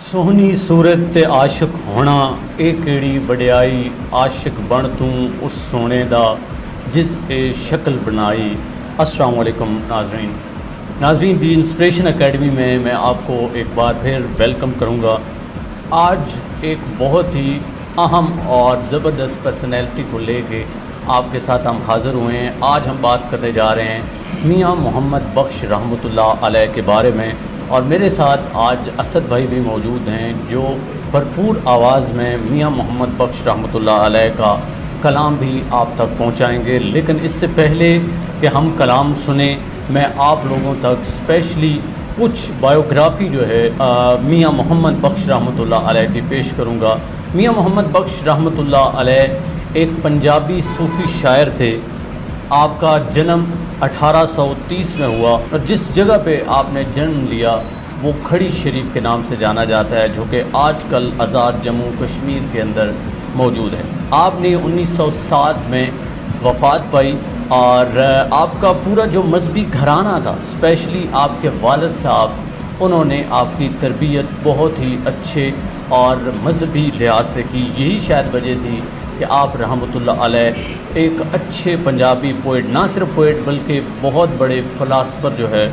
सोहनी सूरत ते आशिक होना ए केड़ी बड़ियाई, आशिक बन तू उस सोने दा जिस ए शक्ल बनाई। अस्सलाम वालेकुम नाज़रीन दी इंस्पिरेशन एकेडमी में मैं आपको एक बार फिर वेलकम करूँगा। आज एक बहुत ही अहम और ज़बरदस्त पर्सनैलिटी को लेके आपके साथ हम हाज़िर हुए हैं। आज हम बात करने जा रहे हैं मियाँ मोहम्मद बख्श रहमतुल्लाह अलैह के बारे में, और मेरे साथ आज असद भाई भी मौजूद हैं जो भरपूर आवाज़ में मियाँ मोहम्मद बख्श रहमतुल्लाह अलैह का कलाम भी आप तक पहुंचाएंगे। लेकिन इससे पहले कि हम कलाम सुने, मैं आप लोगों तक स्पेशली कुछ बायोग्राफ़ी जो है मियाँ मोहम्मद बख्श रहमतुल्लाह अलैह की पेश करूँगा। मियाँ मोहम्मद बख्श रहमतुल्लाह अलैह एक पंजाबी सूफ़ी शायर थे। आपका जन्म 1830 में हुआ और जिस जगह पे आपने जन्म लिया वो खड़ी शरीफ के नाम से जाना जाता है, जो कि आजकल आज़ाद जम्मू कश्मीर के अंदर मौजूद है। आपने 1907 में वफ़ात पाई और आपका पूरा जो मजहबी घराना था, स्पेशली आपके वालिद साहब, उन्होंने आपकी तरबियत बहुत ही अच्छे और मजहबी लिहाज से की। यही शायद वजह थी कि आप रहमतुल्लाह अलैह एक अच्छे पंजाबी पोइट, ना सिर्फ पोइट बल्कि बहुत बड़े फ़िलासफ़र जो है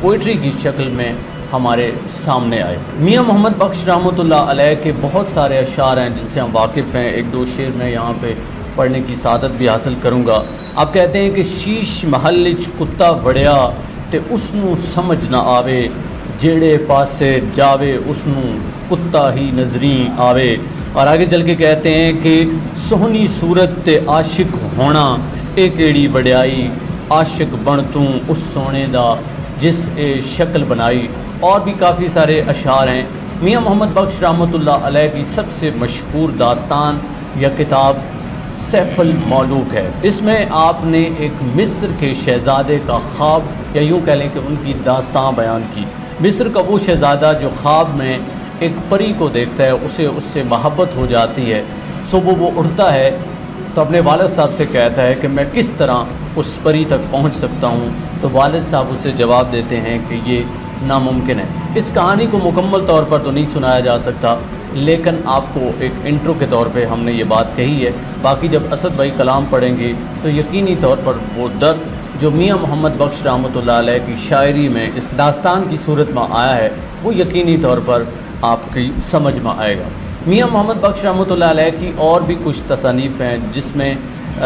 पोइट्री की शक्ल में हमारे सामने आए। मियाँ मोहम्मद बख्श रहमतुल्लाह अलैह के बहुत सारे अशार हैं जिनसे हम वाकिफ़ हैं। एक दो शेर मैं यहाँ पे पढ़ने की सादत भी हासिल करूँगा। आप कहते हैं कि शीश महल च कुत्ता वड़िया ते उसनू समझ ना आवे, जेड़े पासे जावे उसनू कुत्ता ही नजरी आवे। और आगे चल के कहते हैं कि सोहनी सूरत ते आशिक होना ए केड़ी बड़ियाई, आशिक बन तू उस सोने दा जिस ए शक्ल बनाई। और भी काफ़ी सारे अशार हैं। मियाँ मोहम्मद बख्श रहमतुल्लाह अलैह की सबसे मशहूर दास्तान या किताब सैफुल मौलूक है। इसमें आपने एक मिस्र के शहज़ादे का ख्वाब, या यूँ कह लें कि उनकी दास्तान बयान की। मिस्र का वो शहज़ादा जो ख्वाब में एक परी को देखता है, उसे उससे मोहब्बत हो जाती है। सुबह वो उठता है तो अपने वालिद साहब से कहता है कि मैं किस तरह उस परी तक पहुंच सकता हूं। तो वालिद साहब उसे जवाब देते हैं कि ये नामुमकिन है। इस कहानी को मुकम्मल तौर पर तो नहीं सुनाया जा सकता, लेकिन आपको एक इंट्रो के तौर पे हमने ये बात कही है। बाकी जब असद भाई कलाम पढ़ेंगे तो यकीनी तौर पर वो दर्द जो मियाँ मोहम्मद बख्श रहमतुल्लाह अलैह की शायरी में इस दास्तान की सूरत में आया है, वो यकीनी तौर पर आपकी समझ में आएगा। मियाँ मोहम्मद बख्श रहमतुल्लाह अलैह की और भी कुछ तसानीफ़ हैं, जिसमें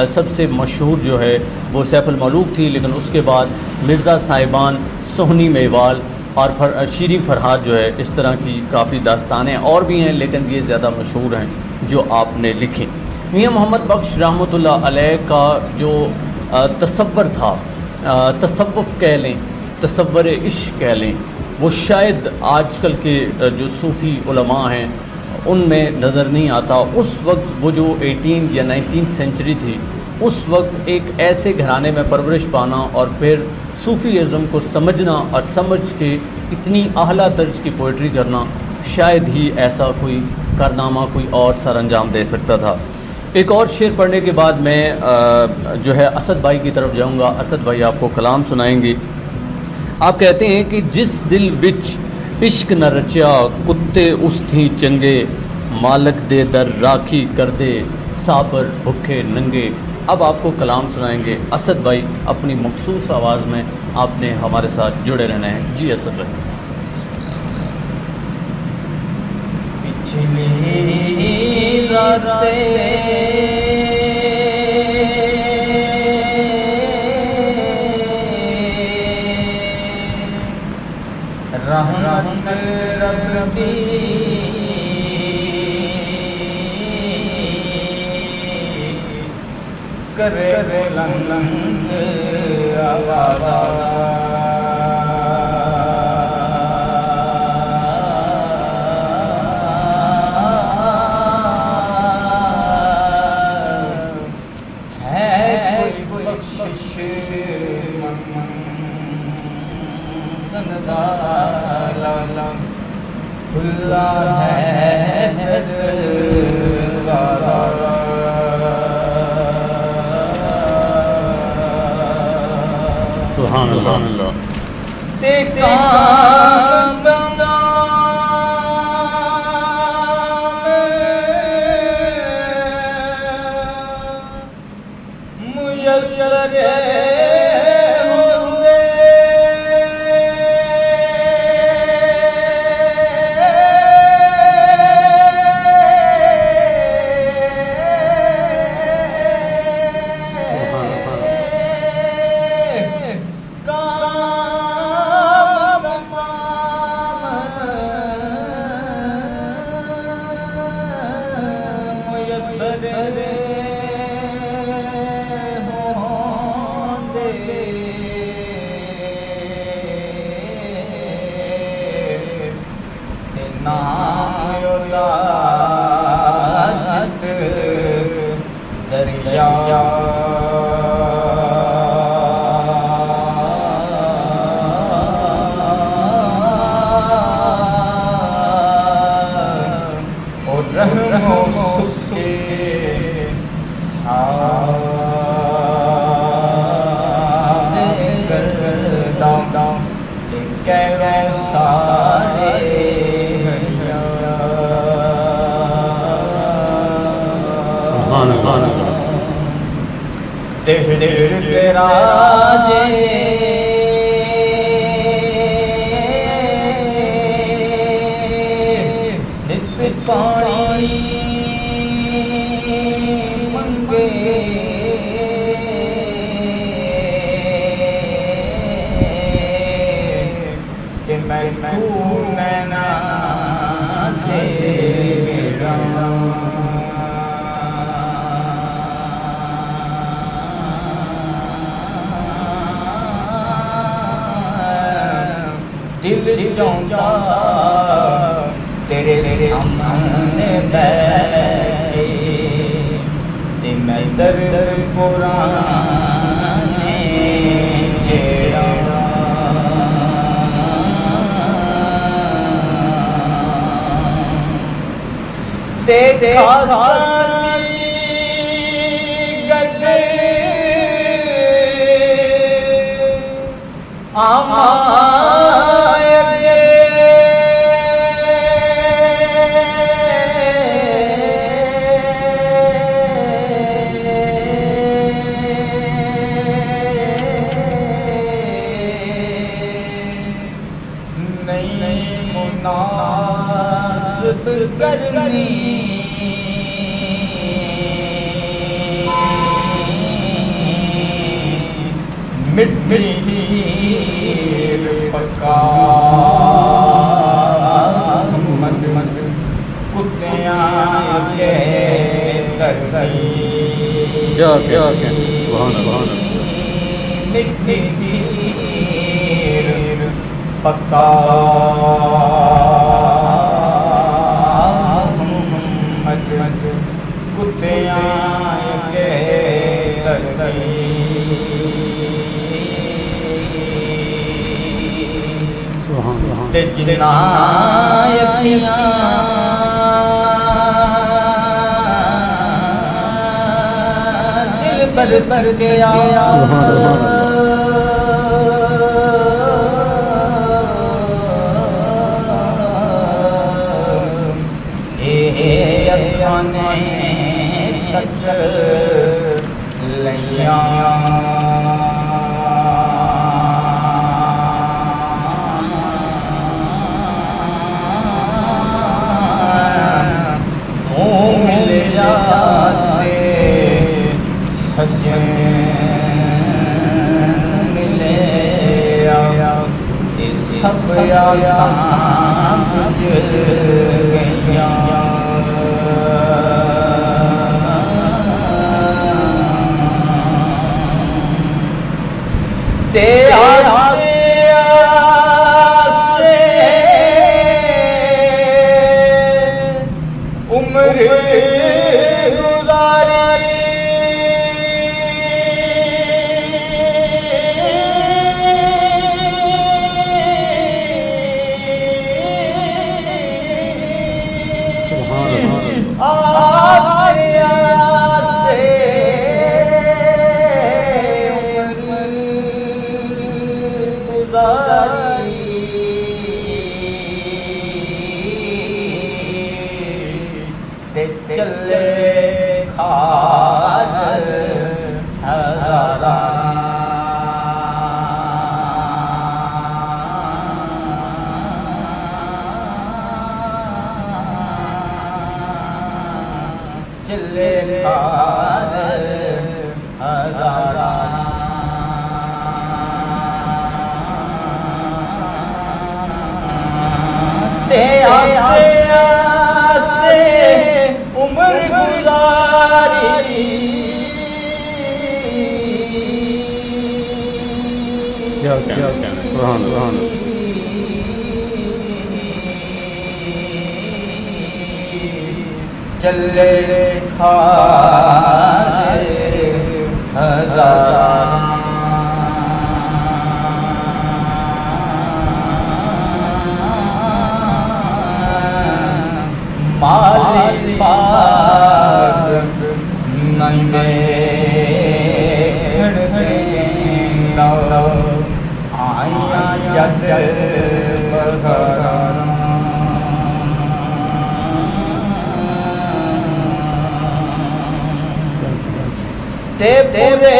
सबसे मशहूर जो है वो सैफुल मौलूक थी, लेकिन उसके बाद मिर्ज़ा साहिबान, सोहनी मेवाल और शीरी फरहाद जो है, इस तरह की काफ़ी दास्तानें और भी हैं, लेकिन ये ज़्यादा मशहूर हैं जो आपने लिखी। मियाँ मोहम्मद बख्श रहमतुल्लाह अलैह का जो तसव्वुर था, तसव्वुफ़ कह लें, तसव्वुर इश्क़ कह लें, वो शायद आजकल के जो सूफ़ी उलमा हैं उनमें नज़र नहीं आता। उस वक्त वो जो 18 या 19 सेंचुरी थी, उस वक्त एक ऐसे घराने में परवरिश पाना और फिर सूफ़ीज़म को समझना और समझ के इतनी आला दर्ज की पोइट्री करना, शायद ही ऐसा कोई कारनामा कोई और सर अंजाम दे सकता था। एक और शेर पढ़ने के बाद मैं जो है असद भाई की तरफ जाऊँगा। असद भाई आपको कलाम सुनाएंगे। आप कहते हैं कि जिस दिल विच इश्क न रचा, कुत्ते उस थी चंगे, मालक दे दर राखी कर दे, साबर भुखे नंगे। अब आपको कलाम सुनाएंगे असद भाई अपनी मखसूस आवाज़ में। आपने हमारे साथ जुड़े रहना है। जी असद भाई। पिछली रातें रहमत रब्बी करे लंग आवाज़ है कोई बख्शिश खुला है दरवाज़ा। सुभान अल्लाह। ते काम विराजे नित पानी मंगे कि मैं खून ना तेरा दिल चाहता तेरे सामने बैठे ते मैं दर्द पुराने छेड़ा ते खासी गले नहीं मुनासिब करनी मिट्टी पका मत कुत्तियां के तरई क्या सुभान अल्लाह मिट्टी पका मत कुत्तियां के तरई ते जिन्ना अखियां दिल भर गया अखियां ने कचर लिया सजन मिले सब आसान गया ते आस्ते आस्ते उम्र चले खाद हजारा चले खाद हजारा ते आस्ते आस्ते उम्र गुजारी क्या सुभान अल्लाह चले खाद हजारा माली पाग नहीं देखने आया जग बहरा ते पूरे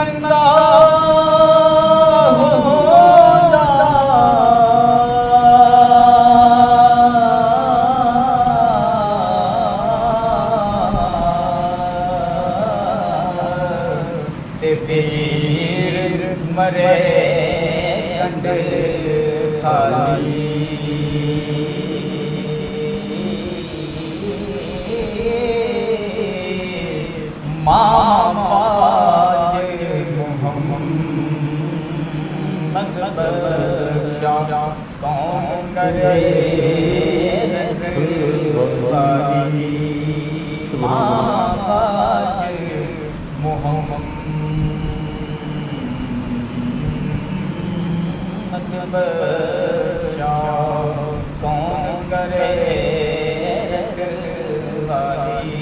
ਨੰਗਾ ਹੁੰਦਾ ਤੇ ਪੀਰ ਮਰੇ ਕੰਡ ਖਾਲੀ ਮਾਜ ਮੁਹੰਮਦ ਬਖਸ਼ਾ ਕੌਣ ਕਰੇ ਰਖਵਾਲੀ ਮਾਜ ਮੁਹੰਮਦ ਬਖਸ਼ਾ ਕੌਣ ਕਰੇ ਰਖਵਾਲੀ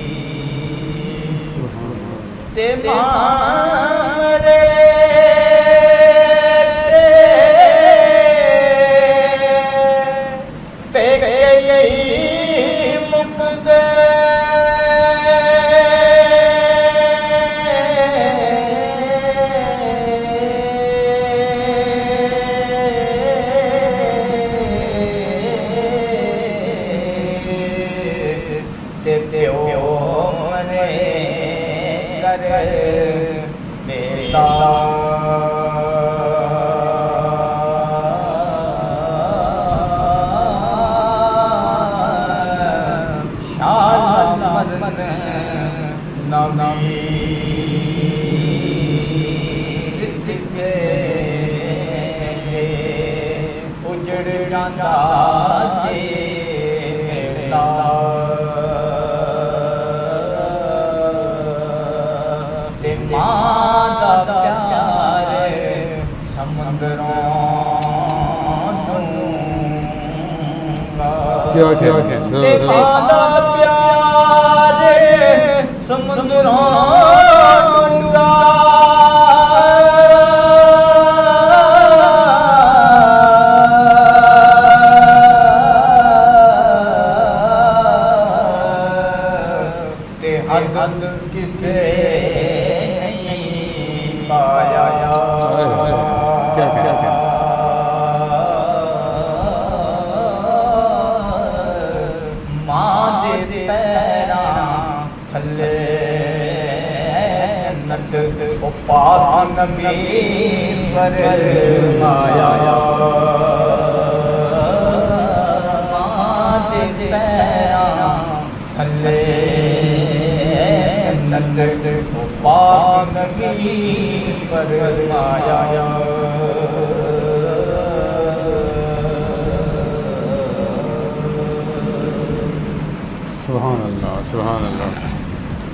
ਤੇ ਮਾਰੇ ਪੇਕੇ ਮੁਕਦੇ ਤੇ ਪਿਓ ਮਰੇ ਕਰ ਬੇਟਾ ਸ਼ਾਨ ਮਰਨ ਨਵੀ ਦਿਸੇ ਉਜੜ ਜਾਂਦਾ ਜੇ ਬੇਟਾ ਮਾਂ ਦਾ ਪਿਆਰ ਸਮੁੰਦਰੋਂ ਡੂੰਘਾ ਤੇ ਮਾਂ ਦਾ ਪਿਆਰ ਸਮੁੰਦਰੋਂ ਡੂੰਘਾ ਤੇ ਹੱਦ ਕਿਸੇ ਪਾਇਆ ਮਾਂ ਦੇ ਪੈਰਾਂ ਥੱਲੇ ਨਦ ਉਹ ਪਾਕ ਨਬੀ ਫਰਮਾਇਆ ਮਾਂ ਦੇ ਪੈਰਾਂ ਥੱਲੇ ਨਦ ਉਹ ਪਾਕ ਨਬੀ फरमाया सुभान अल्लाह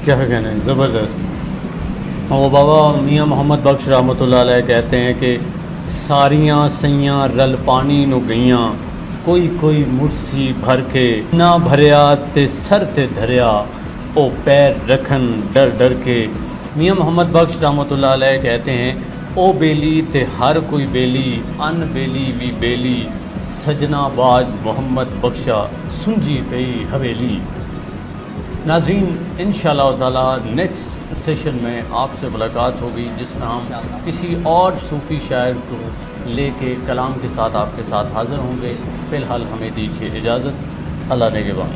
क्या कहने हैं, ज़बरदस्त। वो बाबा मियाँ मोहम्मद बख्श रहमतुल्लाह अलैह कहते हैं कि सारियां सैयां रल पानी नू गईयां कोई कोई मुरसी भर के ना भरिया ते सर ते धरिया ओ पैर रखन डर डर के। मियाँ मोहम्मद बख्श रहमतुल्लाह अलैह कहते हैं ओ बेली ते हर कोई बेली अन बेली भी बेली सजना बाज मोहम्मद बख्शा सुंजी गई हवेली। नाज़रीन इंशाअल्लाह ताला नेक्स्ट सेशन में आपसे मुलाकात होगी जिसमें हम किसी और सूफ़ी शायर को लेके कलाम के साथ आपके साथ हाज़िर होंगे। फ़िलहाल हमें दीजिए इजाज़त। अल्लाह ने के बाद।